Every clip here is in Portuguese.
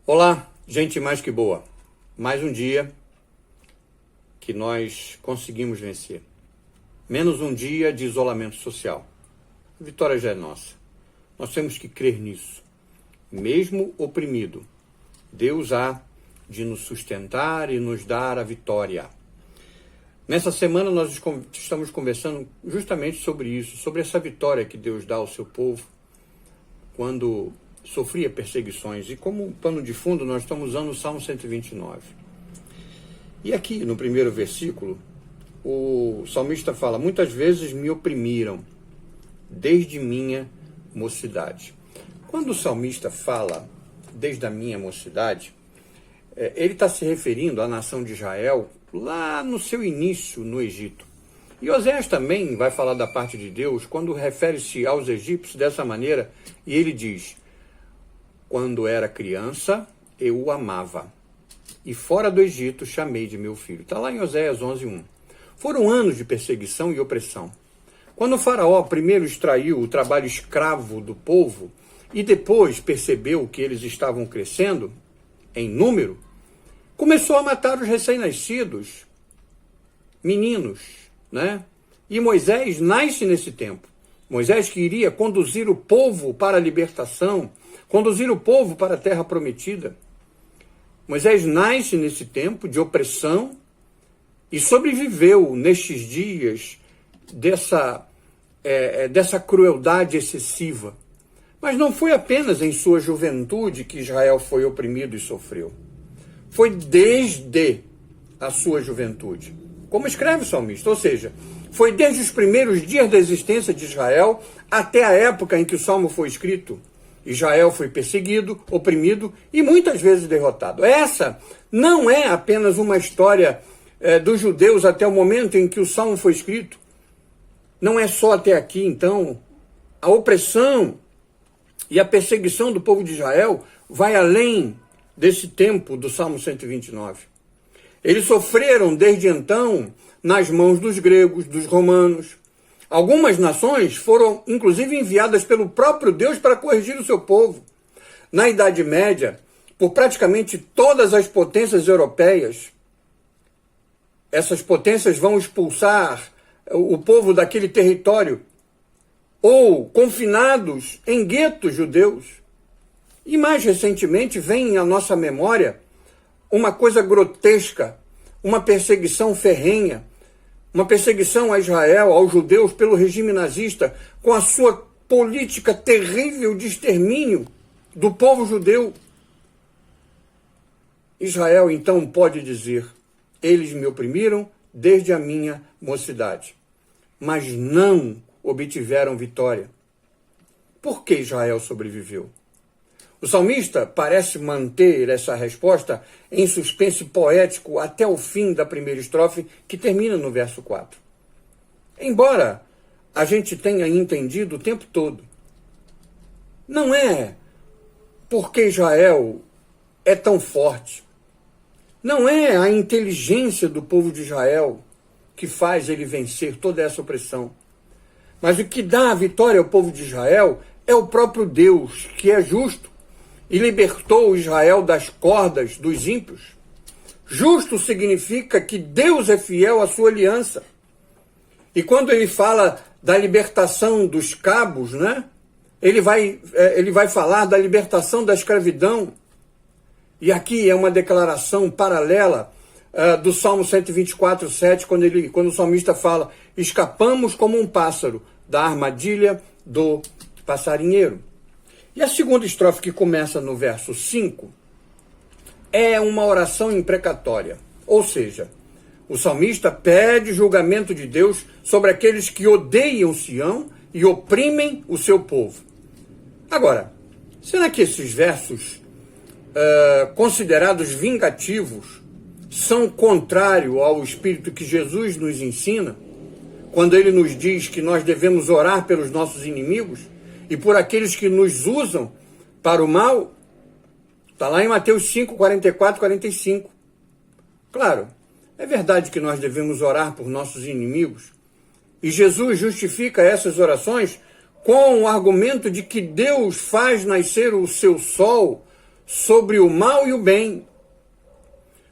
Olá, gente mais que boa. Mais um dia que nós conseguimos vencer. Menos um dia de isolamento social. A vitória já é nossa. Nós temos que crer nisso. Mesmo oprimido, Deus há de nos sustentar e nos dar a vitória. Nessa semana nós estamos conversando justamente sobre isso, sobre essa vitória que Deus dá ao seu povo quando sofria perseguições. E como pano de fundo nós estamos usando o Salmo 129. E aqui no primeiro versículo, o salmista fala: muitas vezes me oprimiram desde minha mocidade. Quando o salmista fala desde a minha mocidade, ele está se referindo à nação de Israel lá no seu início no Egito. E Oséias também vai falar da parte de Deus quando refere-se aos egípcios dessa maneira, e ele diz: quando era criança, eu o amava, e fora do Egito chamei de meu filho. Está lá em Oséias 11:1. Foram anos de perseguição e opressão. Quando o faraó primeiro extraiu o trabalho escravo do povo e depois percebeu que eles estavam crescendo em número, começou a matar os recém-nascidos, meninos, né? E Moisés nasce nesse tempo. Moisés que iria conduzir o povo para a libertação, conduzir o povo para a terra prometida. Moisés nasce nesse tempo de opressão e sobreviveu nestes dias dessa crueldade excessiva. Mas não foi apenas em sua juventude que Israel foi oprimido e sofreu. Foi desde a sua juventude. Como escreve o salmista, ou seja, foi desde os primeiros dias da existência de Israel até a época em que o salmo foi escrito. Israel foi perseguido, oprimido e muitas vezes derrotado. Essa não é apenas uma história dos judeus até o momento em que o salmo foi escrito. Não é só até aqui, então. A opressão e a perseguição do povo de Israel vai além desse tempo do Salmo 129. Eles sofreram desde então nas mãos dos gregos, dos romanos. Algumas nações foram, inclusive, enviadas pelo próprio Deus para corrigir o seu povo. Na Idade Média, por praticamente todas as potências europeias, essas potências vão expulsar o povo daquele território, ou confinados em guetos judeus. E mais recentemente vem à nossa memória uma coisa grotesca, uma perseguição ferrenha, uma perseguição a Israel, aos judeus, pelo regime nazista, com a sua política terrível de extermínio do povo judeu. Israel, então, pode dizer: eles me oprimiram desde a minha mocidade, mas não obtiveram vitória. Por que Israel sobreviveu? O salmista parece manter essa resposta em suspense poético até o fim da primeira estrofe, que termina no verso 4. Embora a gente tenha entendido o tempo todo, não é porque Israel é tão forte, não é a inteligência do povo de Israel que faz ele vencer toda essa opressão, mas o que dá a vitória ao povo de Israel é o próprio Deus, que é justo e libertou Israel das cordas dos ímpios. Justo significa que Deus é fiel à sua aliança. E quando ele fala da libertação dos cabos, né? Ele vai falar da libertação da escravidão. E aqui é uma declaração paralela do Salmo 124:7, quando o salmista fala: escapamos como um pássaro da armadilha do passarinheiro. E a segunda estrofe, que começa no verso 5, é uma oração imprecatória. Ou seja, o salmista pede julgamento de Deus sobre aqueles que odeiam Sião e oprimem o seu povo. Agora, será que esses versos, considerados vingativos, são contrários ao espírito que Jesus nos ensina, quando ele nos diz que nós devemos orar pelos nossos inimigos e por aqueles que nos usam para o mal? Está lá em Mateus 5, 44, 45. Claro, é verdade que nós devemos orar por nossos inimigos. E Jesus justifica essas orações com o argumento de que Deus faz nascer o seu sol sobre o mal e o bem.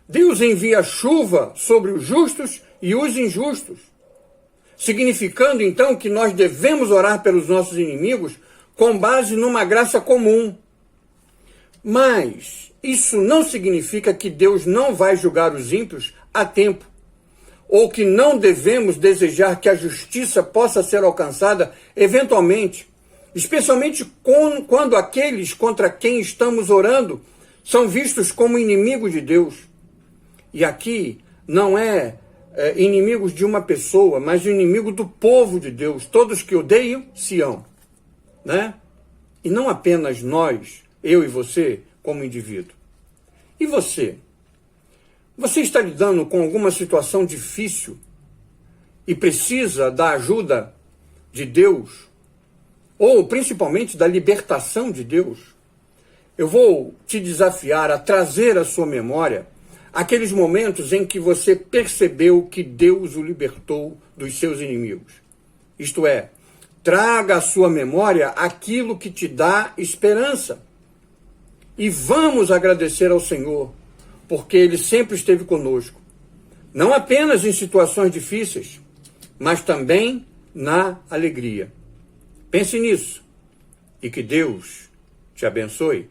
Deus envia chuva sobre os justos e os injustos, significando então que nós devemos orar pelos nossos inimigos com base numa graça comum. Mas isso não significa que Deus não vai julgar os ímpios a tempo, ou que não devemos desejar que a justiça possa ser alcançada eventualmente, especialmente quando aqueles contra quem estamos orando são vistos como inimigos de Deus. E aqui não é inimigos de uma pessoa, mas inimigo do povo de Deus. Todos que odeiam, Sião. Né? E não apenas nós, eu e você, como indivíduo. E você? Você está lidando com alguma situação difícil e precisa da ajuda de Deus? Ou principalmente da libertação de Deus? Eu vou te desafiar a trazer à sua memória aqueles momentos em que você percebeu que Deus o libertou dos seus inimigos. Isto é, traga à sua memória aquilo que te dá esperança. E vamos agradecer ao Senhor, porque Ele sempre esteve conosco. Não apenas em situações difíceis, mas também na alegria. Pense nisso e que Deus te abençoe.